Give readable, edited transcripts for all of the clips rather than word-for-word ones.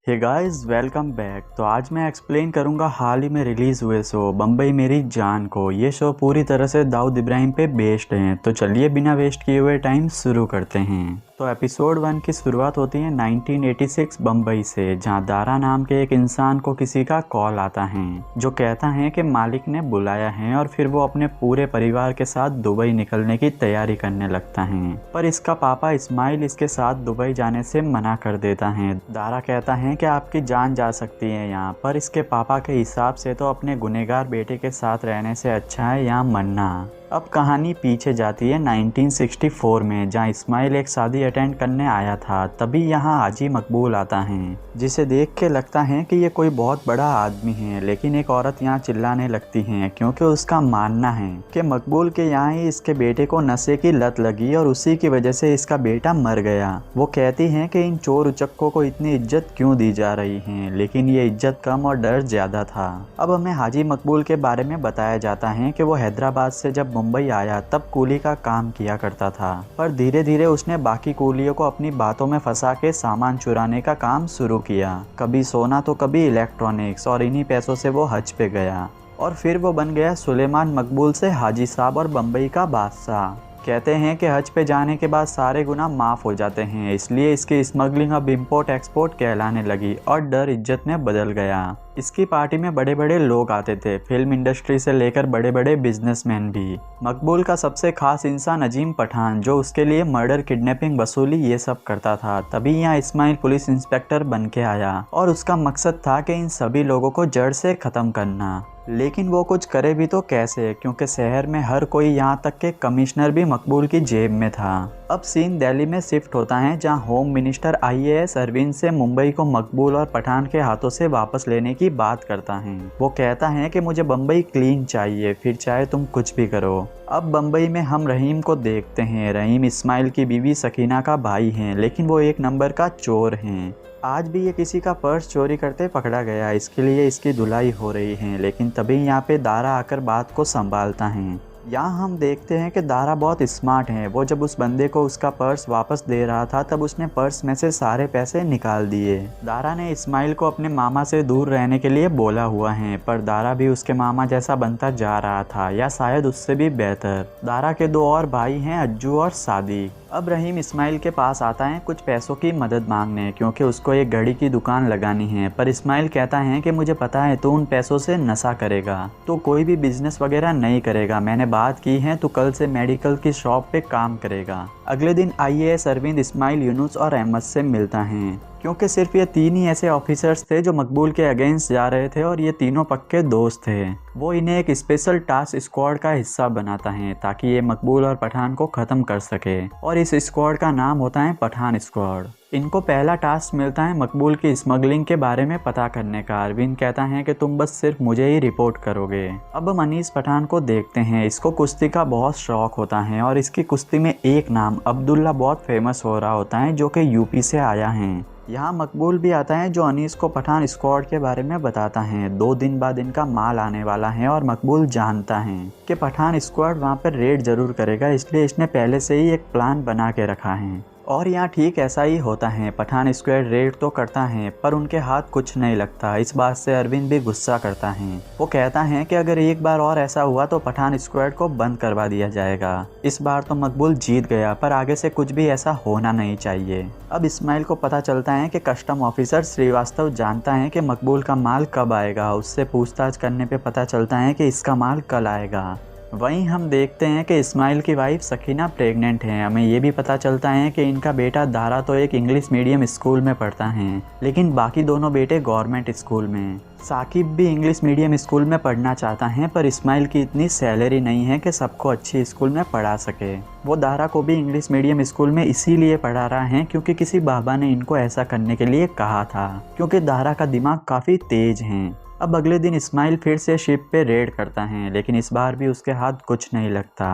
Hey guys welcome back. तो आज मैं एक्सप्लेन करूंगा हाल ही में रिलीज़ हुए शो बम्बई मेरी जान को। ये शो पूरी तरह से दाऊद इब्राहिम पे बेस्ड है। तो चलिए बिना वेस्ट किए हुए टाइम शुरू करते हैं। तो एपिसोड 1 की शुरुआत होती है 1986 बम्बई से, जहां दारा नाम के एक इंसान को किसी का कॉल आता है जो कहता है कि मालिक ने बुलाया है, और फिर वो अपने पूरे परिवार के साथ दुबई निकलने की तैयारी करने लगता है। पर इसका पापा इस्माइल इसके साथ दुबई जाने से मना कर देता है। दारा कहता है कि आपकी जान जा सकती है यहाँ पर। इसके पापा के हिसाब से तो अपने गुनहगार बेटे के साथ रहने से अच्छा है यहाँ मरना। अब कहानी पीछे जाती है 1964 में, जहाँ इस्माइल एक शादी अटेंड करने आया था। तभी यहाँ हाजी मकबूल आता है, जिसे देख के लगता है कि ये कोई बहुत बड़ा आदमी है। लेकिन एक औरत यहाँ चिल्लाने लगती है क्योंकि उसका मानना है कि मकबूल के यहाँ ही इसके बेटे को नशे की लत लगी और उसी की वजह से इसका बेटा मर गया। वो कहती है कि इन चोर उचक्कों को इतनी इज्जत क्यों दी जा रही है, लेकिन ये इज्जत कम और डर ज्यादा था। अब हमें हाजी मकबूल के बारे में बताया जाता है कि वो हैदराबाद से जब मुंबई आया तब कूली का काम किया करता था, पर धीरे धीरे उसने बाकी कूलियों को अपनी बातों में फंसा के सामान चुराने का काम शुरू किया। कभी सोना तो कभी इलेक्ट्रॉनिक्स, और इन्हीं पैसों से वो हज पे गया और फिर वो बन गया सुलेमान मकबूल से हाजी साहब और बम्बई का बादशाह। कहते हैं कि हज पे जाने के बाद सारे गुनाह माफ़ हो जाते हैं, इसलिए इसकी स्मगलिंग अब इम्पोर्ट एक्सपोर्ट कहलाने लगी और डर इज्जत में बदल गया। इसकी पार्टी में बड़े बड़े लोग आते थे, फिल्म इंडस्ट्री से लेकर बड़े बड़े बिजनेसमैन भी। मकबूल का सबसे खास इंसान अजीम पठान, जो उसके लिए मर्डर, किडनैपिंग, वसूली ये सब करता था। तभी यहाँ इस्माइल पुलिस इंस्पेक्टर बन के आया और उसका मकसद था कि इन सभी लोगों को जड़ से ख़त्म करना। लेकिन वो कुछ करे भी तो कैसे, क्योंकि शहर में हर कोई यहाँ तक के कमिश्नर भी मकबूल की जेब में था। अब सीन दिल्ली में शिफ्ट होता है, जहाँ होम मिनिस्टर IAS अरविंद से मुंबई को मकबूल और पठान के हाथों से वापस लेने की बात करता है। वो कहता है कि मुझे बम्बई क्लीन चाहिए, फिर चाहे तुम कुछ भी करो। अब बम्बई में हम रहीम को देखते हैं। रहीम इस्माइल की बीवी सकीना का भाई है, लेकिन वो एक नंबर का चोर हैं। आज भी ये किसी का पर्स चोरी करते पकड़ा गया, इसके लिए इसकी धुलाई हो रही है। लेकिन तभी यहाँ पे दारा आकर बात को संभालता है। यहाँ हम देखते हैं कि दारा बहुत स्मार्ट है। वो जब उस बंदे को उसका पर्स वापस दे रहा था तब उसने पर्स में से सारे पैसे निकाल दिए। दारा ने इस्माइल को अपने मामा से दूर रहने के लिए बोला हुआ है, पर दारा भी उसके मामा जैसा बनता जा रहा था, या शायद उससे भी बेहतर। दारा के दो और भाई हैं, अज्जू और सादिक। अब रहीम इस्माइल के पास आता है कुछ पैसों की मदद मांगने, क्योंकि उसको एक घड़ी की दुकान लगानी है। पर इस्माइल कहता है कि मुझे पता है तू उन पैसों से नशा करेगा, तो कोई भी बिजनेस वगैरह नहीं करेगा। मैंने बात की है, तो कल से मेडिकल की शॉप पे काम करेगा। अगले दिन IAS अरविंद इस्माइल, यूनुस और अहमद से मिलता है, क्योंकि सिर्फ ये तीन ही ऐसे ऑफिसर्स थे जो मकबूल के अगेंस्ट जा रहे थे, और ये तीनों पक्के दोस्त थे। वो इन्हें एक स्पेशल टास्क स्क्वाड का हिस्सा बनाता है ताकि ये मकबूल और पठान को ख़त्म कर सके, और इस स्क्वाड का नाम होता है पठान स्क्वाड। इनको पहला टास्क मिलता है मकबूल की स्मगलिंग के बारे में पता करने का। अरविंद कहता है कि तुम बस सिर्फ मुझे ही रिपोर्ट करोगे। अब हम अनीस पठान को देखते हैं। इसको कुश्ती का बहुत शौक होता है, और इसकी कुश्ती में एक नाम अब्दुल्ला बहुत फेमस हो रहा होता है, जो कि यूपी से आया है। यहाँ मकबूल भी आता है, जो अनीस को पठान स्क्वाड के बारे में बताता है। 2 दिन बाद इनका माल आने वाला है, और मकबूल जानता है कि पठान स्क्वाड वहाँ पर रेड जरूर करेगा, इसलिए इसने पहले से ही एक प्लान बना के रखा है। और यहाँ ठीक ऐसा ही होता है। पठान स्क्वाड रेड तो करता है, पर उनके हाथ कुछ नहीं लगता। इस बात से अरविंद भी गुस्सा करता है। वो कहता है कि अगर एक बार और ऐसा हुआ तो पठान स्क्वाड को बंद करवा दिया जाएगा। इस बार तो मकबूल जीत गया, पर आगे से कुछ भी ऐसा होना नहीं चाहिए। अब इस्माइल को पता चलता है कि कस्टम ऑफिसर श्रीवास्तव जानता है कि मकबूल का माल कब आएगा। उससे पूछताछ करने पे पता चलता है कि इसका माल कल आएगा। वहीं हम देखते हैं कि इस्माइल की वाइफ सकीना प्रेग्नेंट है। हमें ये भी पता चलता है कि इनका बेटा दारा तो एक इंग्लिश मीडियम स्कूल में पढ़ता है, लेकिन बाकी दोनों बेटे गवर्नमेंट स्कूल में। साकिब भी इंग्लिश मीडियम स्कूल में पढ़ना चाहता है, पर इस्माइल की इतनी सैलरी नहीं है कि सबको अच्छी स्कूल में पढ़ा सके। वो दारा को भी इंग्लिश मीडियम स्कूल में इसीलिए पढ़ा रहा है क्योंकि किसी बाबा ने इनको ऐसा करने के लिए कहा था, क्योंकि दारा का दिमाग काफ़ी तेज है। अब अगले दिन इस्माइल फिर से शिप पे रेड करता है, लेकिन इस बार भी उसके हाथ कुछ नहीं लगता।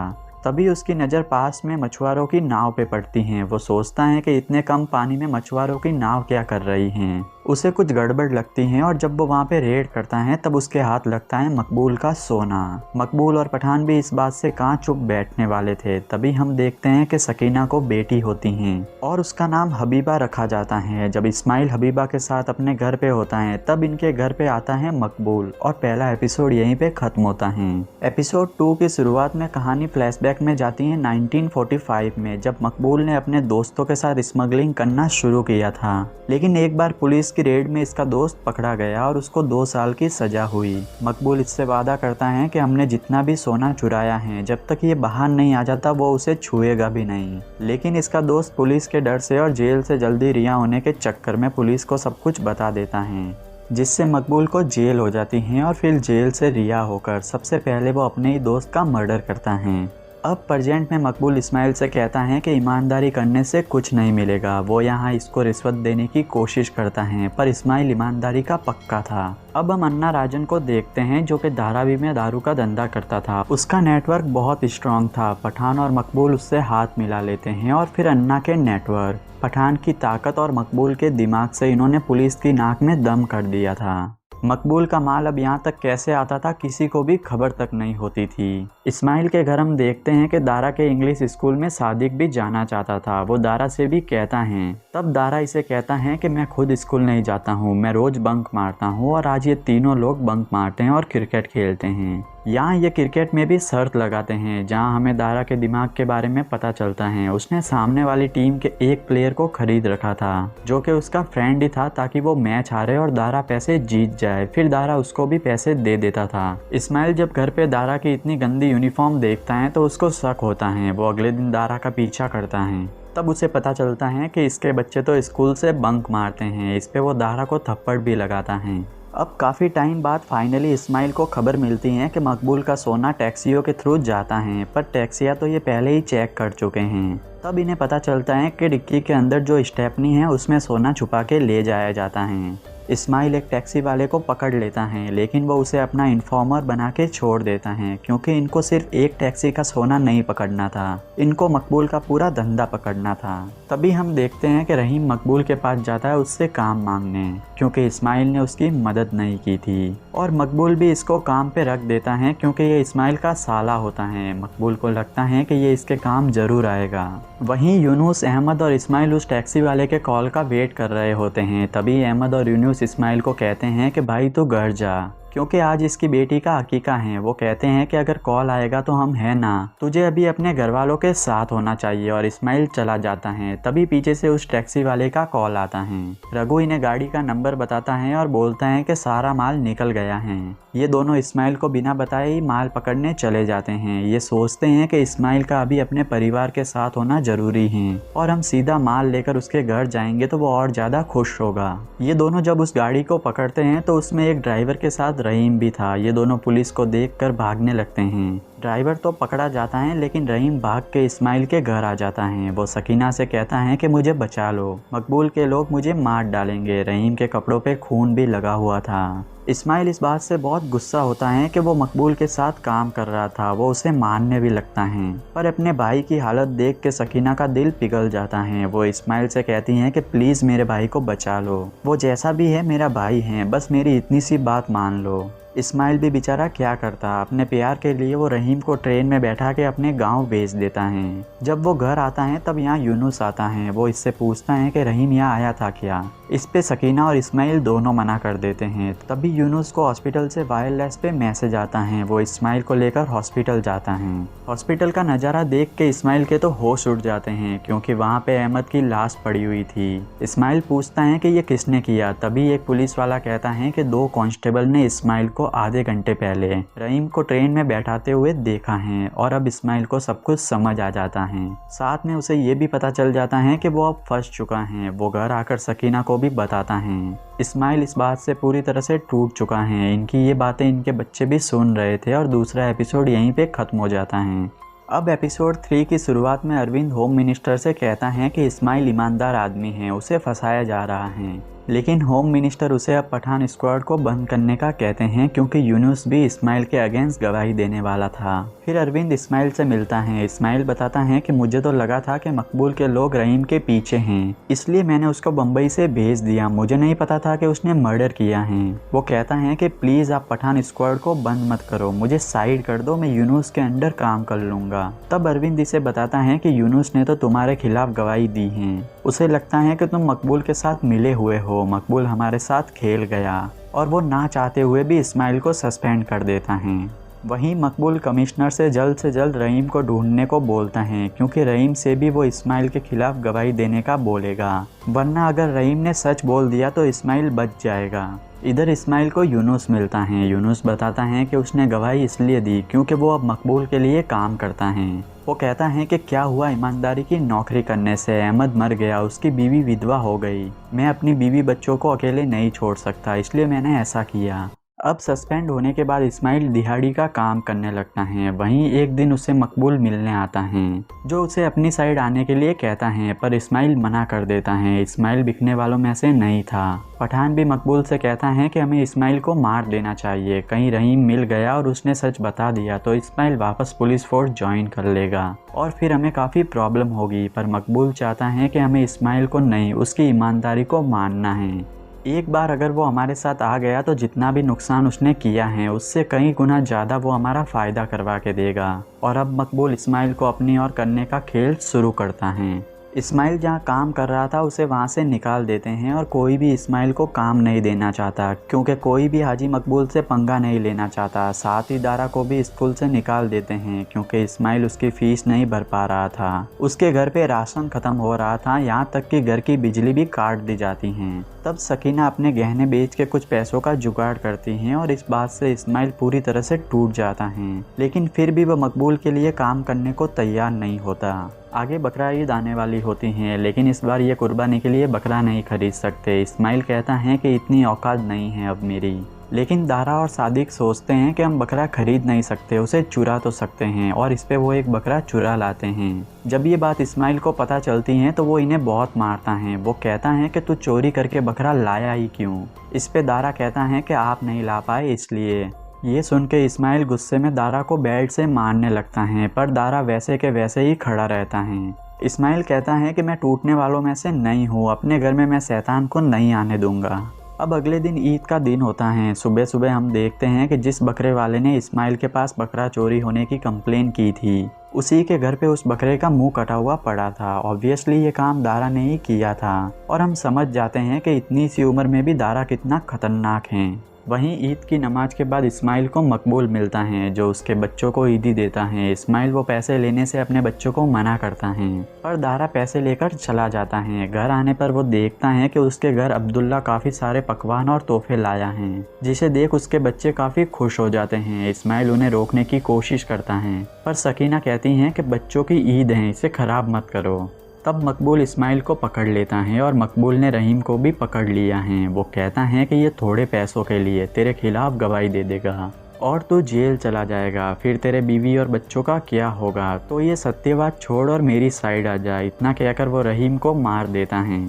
तभी उसकी नज़र पास में मछुआरों की नाव पे पड़ती है। वो सोचता है कि इतने कम पानी में मछुआरों की नाव क्या कर रही हैं। उसे कुछ गड़बड़ लगती है और जब वो वहाँ पे रेड करता है तब उसके हाथ लगता है मकबूल का सोना। मकबूल और पठान भी इस बात से कहाँ चुप बैठने वाले थे। तभी हम देखते हैं कि सकीना को बेटी होती है और उसका नाम हबीबा रखा जाता है। जब इस्माइल हबीबा के साथ अपने घर पे होता है तब इनके घर पे आता है मकबूल और पहला एपिसोड यहीं पे खत्म होता है। एपिसोड 2 की शुरुआत में कहानी फ्लैशबैक में जाती है 1945 में, जब मकबूल ने अपने दोस्तों के साथ स्मगलिंग करना शुरू किया था। लेकिन एक बार पुलिस की रेड में इसका दोस्त पकड़ा गया और उसको 2 साल की सजा हुई। मकबूल इससे वादा करता है कि हमने जितना भी सोना चुराया है जब तक ये बाहर नहीं आ जाता वो उसे छुएगा भी नहीं। लेकिन इसका दोस्त पुलिस के डर से और जेल से जल्दी रिहा होने के चक्कर में पुलिस को सब कुछ बता देता है, जिससे मकबूल को जेल हो जाती है और फिर जेल से रिहा होकर सबसे पहले वो अपने ही दोस्त का मर्डर करता है। अब प्रेजेंट में मकबूल इस्माइल से कहता है कि ईमानदारी करने से कुछ नहीं मिलेगा। वो यहाँ इसको रिश्वत देने की कोशिश करता है पर इस्माइल ईमानदारी का पक्का था। अब हम अन्ना राजन को देखते हैं जो कि धारावी में दारू का धंधा करता था। उसका नेटवर्क बहुत स्ट्रॉन्ग था। पठान और मकबूल उससे हाथ मिला लेते हैं और फिर अन्ना के नेटवर्क, पठान की ताकत और मकबूल के दिमाग से इन्होंने पुलिस की नाक में दम कर दिया था। मकबूल का माल अब यहाँ तक कैसे आता था किसी को भी खबर तक नहीं होती थी। इस्माइल के घर हम देखते हैं कि दारा के इंग्लिश स्कूल में सादिक भी जाना चाहता था। वो दारा से भी कहता है, तब दारा इसे कहता है कि मैं खुद स्कूल नहीं जाता हूँ, मैं रोज बंक मारता हूँ और आज ये तीनों लोग बंक मारते हैं और क्रिकेट खेलते हैं। यहाँ ये क्रिकेट में भी शर्त लगाते हैं, जहाँ हमें दारा के दिमाग के बारे में पता चलता है। उसने सामने वाली टीम के एक प्लेयर को खरीद रखा था जो कि उसका फ्रेंड ही था, ताकि वो मैच हारे और दारा पैसे जीत जाए। फिर दारा उसको भी पैसे दे देता था। इस्माइल जब घर पे दारा की इतनी गंदी यूनिफॉर्म देखता है तो उसको शक होता है। वो अगले दिन दारा का पीछा करता है। तब उसे पता चलता है कि इसके बच्चे तो स्कूल से बंक मारते हैं। इस पे वो दारा को थप्पड़ भी लगाता है। अब काफ़ी टाइम बाद फाइनली इस्माइल को खबर मिलती है कि मकबूल का सोना टैक्सियों के थ्रू जाता है, पर टैक्सियाँ तो ये पहले ही चेक कर चुके हैं। तब इन्हें पता चलता है कि डिक्की के अंदर जो स्टेपनी है उसमें सोना छुपा के ले जाया जाता है। इस्माइल एक टैक्सी वाले को पकड़ लेता है, लेकिन वो उसे अपना इन्फॉर्मर बना के छोड़ देता है, क्योंकि इनको सिर्फ एक टैक्सी का सोना नहीं पकड़ना था, इनको मकबूल का पूरा धंधा पकड़ना था। तभी हम देखते हैं कि रहीम मकबूल के पास जाता है उससे काम मांगने, क्योंकि इस्माइल ने उसकी मदद नहीं की थी। और मकबूल भी इसको काम पे रख देता है, क्योंकि ये इस्माइल का साला होता है। मकबूल को लगता है कि ये इसके काम जरूर आएगा। वहीं यूनुस, अहमद और इस्माइल उस टैक्सी वाले के कॉल का वेट कर रहे होते हैं। तभी अहमद और यूनुस इस्माइल को कहते हैं कि भाई तू घर जा, क्योंकि आज इसकी बेटी का अकीका है। वो कहते हैं कि अगर कॉल आएगा तो हम है ना, तुझे अभी अपने घर वालों के साथ होना चाहिए। और इस्माइल चला जाता है। तभी पीछे से उस टैक्सी वाले का कॉल आता है। रघु इन्हें गाड़ी का नंबर बताता है और बोलता है कि सारा माल निकल गया है। ये दोनों इस्माइल को बिना बताए ही माल पकड़ने चले जाते हैं। ये सोचते हैं कि इस्माइल का अभी अपने परिवार के साथ होना जरूरी है और हम सीधा माल लेकर उसके घर जाएंगे तो वो और ज़्यादा खुश होगा। ये दोनों जब उस गाड़ी को पकड़ते हैं तो उसमें एक ड्राइवर के साथ रहीम भी था। ये दोनों पुलिस को देखकर भागने लगते हैं। ड्राइवर तो पकड़ा जाता है, लेकिन रहीम भाग के इस्माइल के घर आ जाता है। वो सकीना से कहता है कि मुझे बचा लो, मकबूल के लोग मुझे मार डालेंगे। रहीम के कपड़ों पे खून भी लगा हुआ था। इस्माइल इस बात से बहुत गुस्सा होता है कि वो मकबूल के साथ काम कर रहा था। वो उसे मारने भी लगता है, पर अपने भाई की हालत देख के सकीना का दिल पिघल जाता है। वो इस्माइल से कहती हैं कि प्लीज़ मेरे भाई को बचा लो, वो जैसा भी है मेरा भाई है, बस मेरी इतनी सी बात मान लो। इस्माइल भी बेचारा क्या करता, अपने प्यार के लिए वो रहीम को ट्रेन में बैठा के अपने गांव भेज देता है। जब वो घर आता है तब यहाँ यूनुस आता है। वो इससे पूछता है कि रहीम यहाँ आया था क्या। इस पे सकीना और इस्माइल दोनों मना कर देते हैं। तभी यूनुस को हॉस्पिटल से वायरलेस पे मैसेज आता है। वो इस्माइल को लेकर हॉस्पिटल जाता है। हॉस्पिटल का नज़ारा देख के इस्माइल के तो होश उड़ जाते हैं, क्योंकि वहाँ पे अहमद की लाश पड़ी हुई थी। इस्माइल पूछता है कि ये किसने किया। तभी एक पुलिस वाला कहता है कि 2 कांस्टेबल ने इस्माइल को आधे घंटे पहले रहीम को ट्रेन में बैठाते हुए देखा है। और अब इस्माइल को सब कुछ समझ आ जाता है। साथ में उसे ये भी पता चल जाता है कि वो अब फंस चुका है। वो घर आकर सकीना को भी बताता है। इस्माइल इस बात से पूरी तरह से टूट चुका है। इनकी ये बातें इनके बच्चे भी सुन रहे थे और दूसरा एपिसोड यहीं पे ख़त्म हो जाता है। अब एपिसोड 3 की शुरुआत में अरविंद होम मिनिस्टर से कहता है कि इस्माइल ईमानदार आदमी है, उसे फंसाया जा रहा है। लेकिन होम मिनिस्टर उसे अब पठान स्क्वाड को बंद करने का कहते हैं क्योंकि यूनुस भी इस्माइल के अगेंस्ट गवाही देने वाला था। फिर अरविंद इस्माइल से मिलता है। इस्माइल बताता है कि मुझे तो लगा था कि मकबूल के लोग रहीम के पीछे हैं, इसलिए मैंने उसको बम्बई से भेज दिया, मुझे नहीं पता था कि उसने मर्डर किया है। वो कहता है कि प्लीज आप पठान स्क्वाड को बंद मत करो, मुझे साइड कर दो, मैं यूनुस के अंडर काम कर लूंगा। तब अरविंद इसे बताता है कि यूनुस ने तो तुम्हारे खिलाफ गवाही दी है, उसे लगता है कि तुम मकबूल के साथ मिले हुए हो, मकबूल हमारे साथ खेल गया, और वो ना चाहते हुए भी इस्माइल को सस्पेंड कर देता है। वहीं मकबूल कमिश्नर से जल्द रहीम को ढूंढने को बोलता है क्योंकि रहीम से भी वो इस्माइल के खिलाफ गवाही देने का बोलेगा, वरना अगर रहीम ने सच बोल दिया तो इस्माइल बच जाएगा। इधर इस्माइल को यूनुस मिलता है। यूनुस बताता है कि उसने गवाही इसलिए दी क्योंकि वो अब मकबूल के लिए काम करता है। वो कहता है कि क्या हुआ ईमानदारी की नौकरी करने से, अहमद मर गया, उसकी बीवी विधवा हो गई, मैं अपनी बीवी बच्चों को अकेले नहीं छोड़ सकता, इसलिए मैंने ऐसा किया। अब सस्पेंड होने के बाद इस्माइल दिहाड़ी का काम करने लगता है। वहीं एक दिन उसे मकबूल मिलने आता है, जो उसे अपनी साइड आने के लिए कहता है, पर इस्माइल मना कर देता है। इस्माइल बिकने वालों में से नहीं था। पठान भी मकबूल से कहता है कि हमें इस्माइल को मार देना चाहिए, कहीं रहीम मिल गया और उसने सच बता दिया तो इस्माइल वापस पुलिस फोर्स ज्वाइन कर लेगा और फिर हमें काफ़ी प्रॉब्लम होगी। पर मकबूल चाहता है कि हमें इस्माइल को नहीं, उसकी ईमानदारी को मानना है। एक बार अगर वो हमारे साथ आ गया तो जितना भी नुकसान उसने किया है उससे कई गुना ज़्यादा वो हमारा फ़ायदा करवा के देगा। और अब मकबूल इस्माइल को अपनी ओर करने का खेल शुरू करता है। इस्माइल जहाँ काम कर रहा था उसे वहाँ से निकाल देते हैं और कोई भी इस्माइल को काम नहीं देना चाहता क्योंकि कोई भी हाजी मकबूल से पंगा नहीं लेना चाहता। साथ ही दारा को भी स्कूल से निकाल देते हैं क्योंकि इस्माइल उसकी फ़ीस नहीं भर पा रहा था। उसके घर पे राशन ख़त्म हो रहा था, यहाँ तक कि घर की बिजली भी काट दी जाती हैं। तब सकीना अपने गहने बेच के कुछ पैसों का जुगाड़ करती हैं और इस बात से इस्माइल पूरी तरह से टूट जाता है, लेकिन फिर भी वह मकबूल के लिए काम करने को तैयार नहीं होता। आगे बकरा ईद आने वाली होती हैं, लेकिन इस बार ये कुर्बानी के लिए बकरा नहीं खरीद सकते। इस्माइल कहता है कि इतनी औकात नहीं है अब मेरी, लेकिन दारा और सादिक सोचते हैं कि हम बकरा खरीद नहीं सकते, उसे चुरा तो सकते हैं, और इस पे वो एक बकरा चुरा लाते हैं। जब ये बात इस्माइल को पता चलती है तो वो इन्हें बहुत मारता है। वो कहता है कि तू चोरी करके बकरा लाया ही क्यों। इस पे दारा कहता है कि आप नहीं ला पाए इसलिए। ये सुन के इस्माइल गुस्से में दारा को बेल्ट से मारने लगता है, पर दारा वैसे के वैसे ही खड़ा रहता है। इस्माइल कहता है कि मैं टूटने वालों में से नहीं हूँ, अपने घर में मैं शैतान को नहीं आने दूंगा। अब अगले दिन ईद का दिन होता है। सुबह सुबह हम देखते हैं कि जिस बकरे वाले ने इस्माइल के पास बकरा चोरी होने की कंप्लेन की थी, उसी के घर पे उस बकरे का मुंह कटा हुआ पड़ा था। ऑब्वियसली ये काम दारा ने ही किया था और हम समझ जाते हैं कि इतनी सी उम्र में भी दारा कितना खतरनाक है। वहीं ईद की नमाज के बाद इस्माइल को मकबूल मिलता है, जो उसके बच्चों को ईदी देता है। इस्माइल वो पैसे लेने से अपने बच्चों को मना करता है, पर दारा पैसे लेकर चला जाता है। घर आने पर वो देखता है कि उसके घर अब्दुल्ला काफ़ी सारे पकवान और तोहफे लाया है, जिसे देख उसके बच्चे काफ़ी खुश हो जाते हैं। इस्माइल उन्हें रोकने की कोशिश करता है, पर सकीना कहती हैं कि बच्चों की ईद है, इसे ख़राब मत करो। तब मकबूल इस्माइल को पकड़ लेता है और मकबूल ने रहीम को भी पकड़ लिया है। वो कहता है कि ये थोड़े पैसों के लिए तेरे खिलाफ गवाही दे देगा और तू जेल चला जाएगा, फिर तेरे बीवी और बच्चों का क्या होगा, तो ये सत्यवाद छोड़ और मेरी साइड आ जा। इतना कहकर वो रहीम को मार देता है।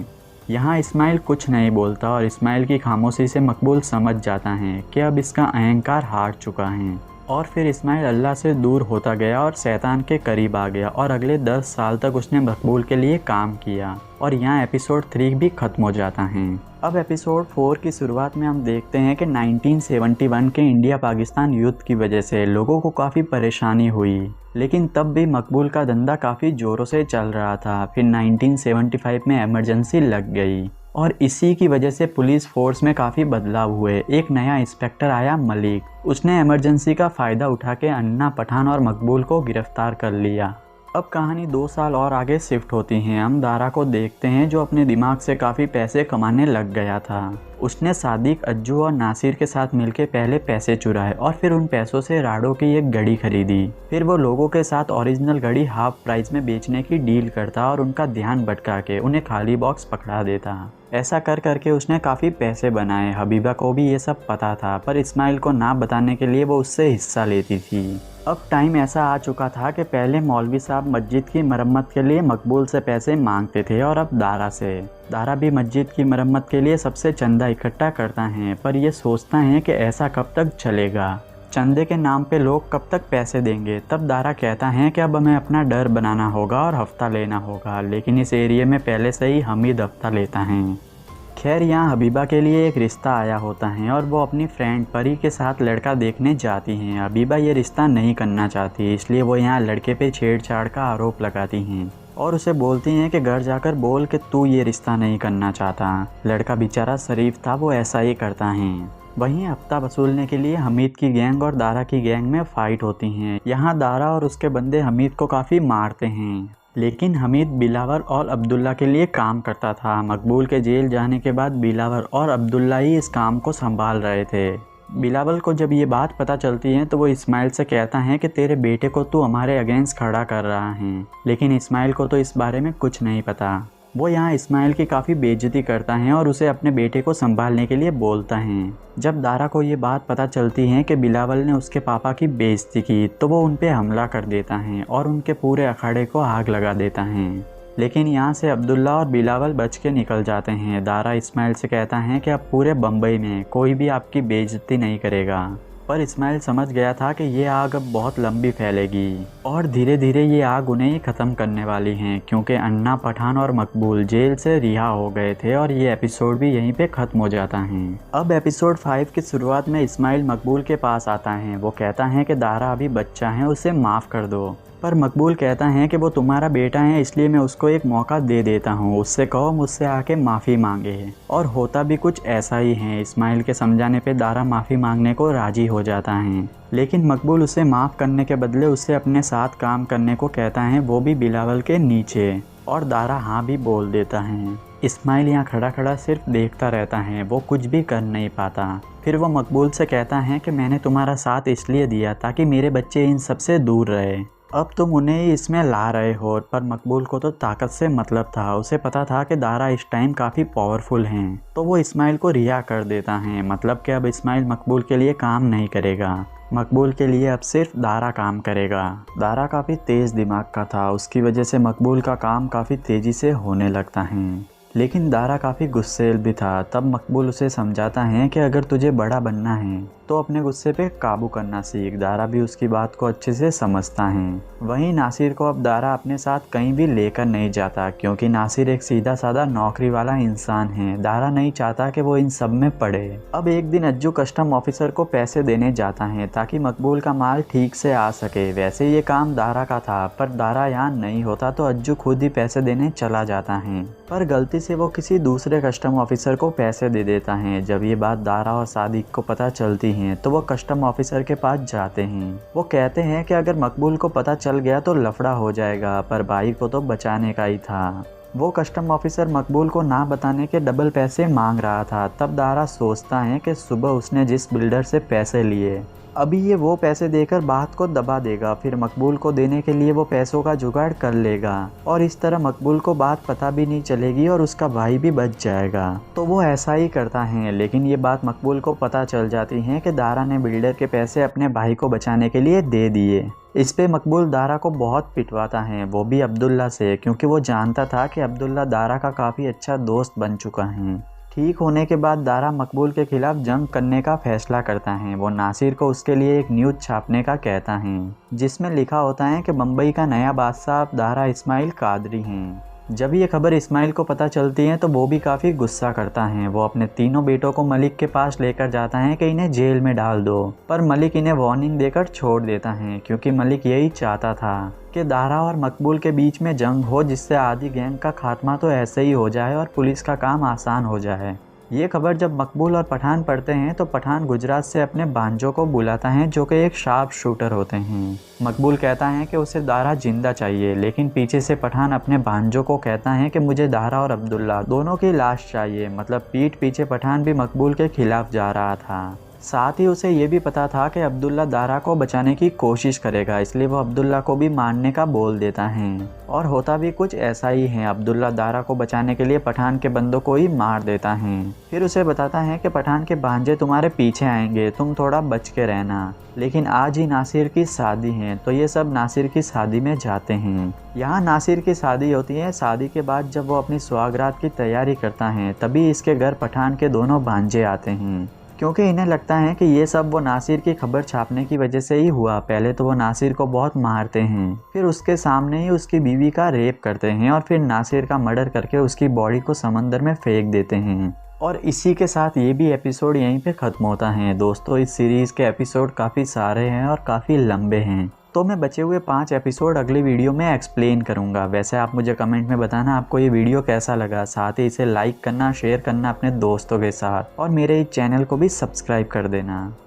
यहाँ इस्माइल कुछ नहीं बोलता और इस्माइल की खामोशी से मकबूल समझ जाता है कि अब इसका अहंकार हार चुका है। और फिर इस्माइल अल्लाह से दूर होता गया और शैतान के करीब आ गया और अगले 10 साल तक उसने मकबूल के लिए काम किया। और यहाँ एपिसोड 3 भी ख़त्म हो जाता है। अब एपिसोड 4 की शुरुआत में हम देखते हैं कि 1971 के इंडिया पाकिस्तान युद्ध की वजह से लोगों को काफ़ी परेशानी हुई, लेकिन तब भी मकबूल का धंधा काफ़ी ज़ोरों से चल रहा था। फिर 1975 में इमरजेंसी लग गई और इसी की वजह से पुलिस फोर्स में काफ़ी बदलाव हुए। एक नया इंस्पेक्टर आया मलिक, उसने इमरजेंसी का फ़ायदा उठा के अन्ना, पठान और मकबूल को गिरफ्तार कर लिया। अब कहानी 2 साल और आगे शिफ्ट होती है। हम दारा को देखते हैं जो अपने दिमाग से काफ़ी पैसे कमाने लग गया था। उसने सादिक, अज्जू और नासिर के साथ मिलकर पहले पैसे चुराए और फिर उन पैसों से राडो की एक घड़ी खरीदी। फिर वो लोगों के साथ ओरिजिनल घड़ी हाफ प्राइस में बेचने की डील करता और उनका ध्यान भटका के उन्हें खाली बॉक्स पकड़ा देता। ऐसा कर करके उसने काफ़ी पैसे बनाए। हबीबा को भी ये सब पता था, पर इस्माइल को ना बताने के लिए वो उससे हिस्सा लेती थी। अब टाइम ऐसा आ चुका था कि पहले मौलवी साहब मस्जिद की मरम्मत के लिए मकबूल से पैसे मांगते थे और अब दारा से। दारा भी मस्जिद की मरम्मत के लिए सबसे चंदा इकट्ठा करता है, पर ये सोचता है कि ऐसा कब तक चलेगा, चंदे के नाम पे लोग कब तक पैसे देंगे। तब दारा कहता है कि अब हमें अपना डर बनाना होगा और हफ्ता लेना होगा, लेकिन इस एरिया में पहले से ही हमीद हफ्ता लेता है। खैर यहाँ हबीबा के लिए एक रिश्ता आया होता है और वो अपनी फ्रेंड परी के साथ लड़का देखने जाती हैं। हबीबा ये रिश्ता नहीं करना चाहती, इसलिए वो यहाँ लड़के पे छेड़छाड़ का आरोप लगाती हैं और उसे बोलती हैं कि घर जाकर बोल कि तू ये रिश्ता नहीं करना चाहता। लड़का बेचारा शरीफ था, वो ऐसा ही करता है। वहीं हफ्ता वसूलने के लिए हमीद की गैंग और दारा की गैंग में फाइट होती हैं। यहाँ दारा और उसके बंदे हमीद को काफ़ी मारते हैं, लेकिन हमीद बिलावर और अब्दुल्ला के लिए काम करता था। मकबूल के जेल जाने के बाद बिलावर और अब्दुल्ला ही इस काम को संभाल रहे थे। बिलावल को जब ये बात पता चलती है तो वो इस्माइल से कहता है कि तेरे बेटे को तू हमारे अगेंस्ट खड़ा कर रहा है, लेकिन इस्माइल को तो इस बारे में कुछ नहीं पता। वो यहाँ इस्माइल की काफ़ी बेइज्जती करता है और उसे अपने बेटे को संभालने के लिए बोलता है। जब दारा को ये बात पता चलती है कि बिलावल ने उसके पापा की बेइज्जती की तो वो उन पे हमला कर देता है और उनके पूरे अखाड़े को आग लगा देता है। लेकिन यहाँ से अब्दुल्ला और बिलावल बच के निकल जाते हैं। दारा इस्माइल से कहता है कि अब पूरे बम्बई में कोई भी आपकी बेइज्जती नहीं करेगा, पर इस्माइल समझ गया था कि ये आग अब बहुत लंबी फैलेगी और धीरे धीरे ये आग उन्हें ही ख़त्म करने वाली है, क्योंकि अन्ना, पठान और मकबूल जेल से रिहा हो गए थे और ये एपिसोड भी यहीं पे ख़त्म हो जाता है। अब एपिसोड 5 की शुरुआत में इस्माइल मकबूल के पास आता है। वो कहता है कि दारा अभी बच्चा है, उसे माफ़ कर दो, पर मकबूल कहता है कि वो तुम्हारा बेटा है, इसलिए मैं उसको एक मौका दे देता हूँ, उससे कहो मुझसे आके माफ़ी मांगे। और होता भी कुछ ऐसा ही है। इस्माइल के समझाने पे दारा माफ़ी मांगने को राज़ी हो जाता है, लेकिन मकबूल उसे माफ़ करने के बदले उससे अपने साथ काम करने को कहता है, वो भी बिलावल के नीचे, और दारा हाँ भी बोल देता है। इस्माइल यहाँ खड़ा खड़ा सिर्फ देखता रहता है, वो कुछ भी कर नहीं पाता। फिर वो मकबूल से कहता है कि मैंने तुम्हारा साथ इसलिए दिया ताकि मेरे बच्चे इन सब से दूर रहे, अब तुम उन्हें ही इसमें ला रहे हो। पर मकबूल को तो ताकत से मतलब था, उसे पता था कि दारा इस टाइम काफ़ी पावरफुल हैं, तो वो इस्माइल को रिहा कर देता है। मतलब कि अब इस्माइल मकबूल के लिए काम नहीं करेगा, मकबूल के लिए अब सिर्फ दारा काम करेगा। दारा काफ़ी तेज़ दिमाग का था, उसकी वजह से मकबूल का काम काफ़ी तेज़ी से होने लगता है। लेकिन दारा काफ़ी गुस्सेल भी था। तब मकबूल उसे समझाता है कि अगर तुझे बड़ा बनना है तो अपने गुस्से पे काबू करना सीख। दारा भी उसकी बात को अच्छे से समझता है। वहीं नासिर को अब दारा अपने साथ कहीं भी लेकर नहीं जाता, क्योंकि नासिर एक सीधा साधा नौकरी वाला इंसान है। दारा नहीं चाहता कि वो इन सब में पड़े। अब एक दिन अज्जू कस्टम ऑफिसर को पैसे देने जाता है ताकि मकबूल का माल ठीक से आ सके। वैसे ये काम दारा का था, पर दारा यहाँ नहीं होता तो अज्जू खुद ही पैसे देने चला जाता है, पर गलती से वो किसी दूसरे कस्टम ऑफिसर को पैसे दे देता है। जब ये बात दारा और सादिक को पता चलती है तो वो कस्टम ऑफिसर के पास जाते हैं। वो कहते हैं कि अगर मकबूल को पता चल गया तो लफड़ा हो जाएगा, पर भाई को तो बचाने का ही था। वो कस्टम ऑफिसर मकबूल को ना बताने के डबल पैसे मांग रहा था। तब दारा सोचता है कि सुबह उसने जिस बिल्डर से पैसे लिए, अभी ये वो पैसे देकर बात को दबा देगा, फिर मकबूल को देने के लिए वो पैसों का जुगाड़ कर लेगा और इस तरह मकबूल को बात पता भी नहीं चलेगी और उसका भाई भी बच जाएगा। तो वो ऐसा ही करता है, लेकिन ये बात मकबूल को पता चल जाती है कि दारा ने बिल्डर के पैसे अपने भाई को बचाने के लिए दे दिए। इस पे मकबूल दारा को बहुत पिटवाता है, वो भी अब्दुल्ला से, क्योंकि वो जानता था कि अब्दुल्ला दारा का काफ़ी अच्छा दोस्त बन चुका है। ठीक होने के बाद दारा मकबूल के खिलाफ जंग करने का फैसला करता है। वो नासिर को उसके लिए एक न्यूज़ छापने का कहता है, जिसमें लिखा होता है कि मुंबई का नया बादशाह अब दारा इस्माइल कादरी हैं। जब ये खबर इस्माइल को पता चलती है तो वो भी काफ़ी गुस्सा करता है। वो अपने तीनों बेटों को मलिक के पास लेकर जाता है कि इन्हें जेल में डाल दो, पर मलिक इन्हें वार्निंग देकर छोड़ देता है, क्योंकि मलिक यही चाहता था कि दारा और मकबूल के बीच में जंग हो, जिससे आदि गैंग का खात्मा तो ऐसे ही हो जाए और पुलिस का काम आसान हो जाए। ये खबर जब मकबूल और पठान पढ़ते हैं तो पठान गुजरात से अपने भांजों को बुलाता है, जो कि एक शार्प शूटर होते हैं। मकबूल कहता है कि उसे दारा जिंदा चाहिए, लेकिन पीछे से पठान अपने भांजों को कहता है कि मुझे दारा और अब्दुल्ला दोनों की लाश चाहिए। मतलब पीठ पीछे पठान भी मकबूल के खिलाफ जा रहा था। साथ ही उसे ये भी पता था कि अब्दुल्ला दारा को बचाने की कोशिश करेगा, इसलिए वो अब्दुल्ला को भी मारने का बोल देता है। और होता भी कुछ ऐसा ही है, अब्दुल्ला दारा को बचाने के लिए पठान के बंदों को ही मार देता है। फिर उसे बताता है कि पठान के भांजे तुम्हारे पीछे आएंगे, तुम थोड़ा बच के रहना। लेकिन आज ही नासिर की शादी है, तो ये सब नासिर की शादी में जाते हैं। यहाँ नासिर की शादी होती है। शादी के बाद जब वो अपनी सुहागरात की तैयारी करता है, तभी इसके घर पठान के दोनों भांजे आते हैं, क्योंकि इन्हें लगता है कि ये सब वो नासिर की खबर छापने की वजह से ही हुआ। पहले तो वो नासिर को बहुत मारते हैं, फिर उसके सामने ही उसकी बीवी का रेप करते हैं और फिर नासिर का मर्डर करके उसकी बॉडी को समंदर में फेंक देते हैं। और इसी के साथ ये भी एपिसोड यहीं पे ख़त्म होता है। दोस्तों, इस सीरीज़ के एपिसोड काफ़ी सारे हैं और काफ़ी लंबे हैं, तो मैं बचे हुए 5 एपिसोड अगली वीडियो में एक्सप्लेन करूंगा। वैसे आप मुझे कमेंट में बताना आपको ये वीडियो कैसा लगा। साथ ही इसे लाइक करना, शेयर करना अपने दोस्तों के साथ, और मेरे इस चैनल को भी सब्सक्राइब कर देना।